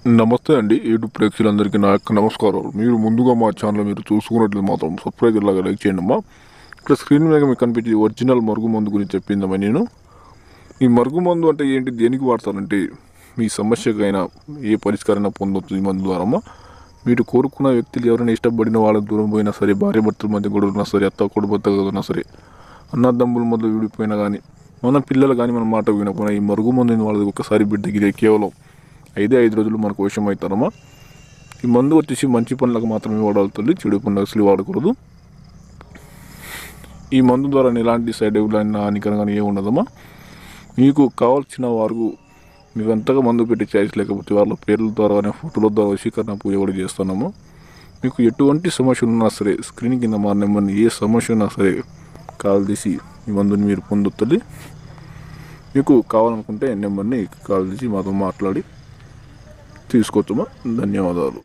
నమస్తే అండి. యూట్యూబ్ ప్రేక్షకులందరికీ నా యొక్క నమస్కారాలు. మీరు ముందుగా మా ఛానల్ మీరు చూసుకున్నట్లయితే మాత్రం సబ్స్క్రైబ్ ఇలాగా లైక్ చేయండి అమ్మా. ఇక్కడ స్క్రీన్ మీద మీకు కనిపించే ఒరిజినల్ మరుగు మందు గురించి చెప్పిందమ్మా నేను. ఈ మరుగు మందు అంటే ఏంటి, దేనికి వాడతారంటే మీ సమస్యకైనా ఏ పరిష్కారైనా పొందవచ్చు ఈ మందు ద్వారా. మీరు కోరుకున్న వ్యక్తులు ఎవరైనా ఇష్టపడిన వాళ్ళ దూరం పోయినా సరే, భార్య భర్తల మధ్య గొడవ ఉన్నా సరే, అత్త కొడుకు ఉన్నా సరే, అన్నదమ్ముల మధ్య విడిపోయినా కానీ, మన పిల్లలు కానీ మన మాట వినకపోయినా ఈ మరుగు మందుని వాళ్ళకి ఒకసారి బిడ్డకి కేవలం 5 రోజులు మనకు వశం అవుతారమ్మా. ఈ మందు వచ్చేసి మంచి పనులకు మాత్రమే వాడాలి, చెడు పనులకు అసలు వాడకూడదు. ఈ మందు ద్వారా ఎలాంటి సైడ్ ఎఫెక్ట్ హానికరంగా ఏమి ఉండదమ్మా. మీకు కావాల్సిన వారు మీకు అంతగా మందు పెట్టి ఛాయిస్ లేకపోతే వాళ్ళ పేర్ల ద్వారా ఫోటోల ద్వారా వశీకరణ పూజ కూడా చేస్తున్నాము. మీకు ఎటువంటి సమస్యలు ఉన్నా సరే స్క్రీన్ కింద మా నెంబర్ని, ఏ సమస్య ఉన్నా సరే కాల్ తీసి ఈ మందుని మీరు పొందొద్దు. మీకు కావాలనుకుంటే నెంబర్ని కాల్ తీసి మాతో మాట్లాడి తీసుకోవచ్చమ్మా. ధన్యవాదాలు.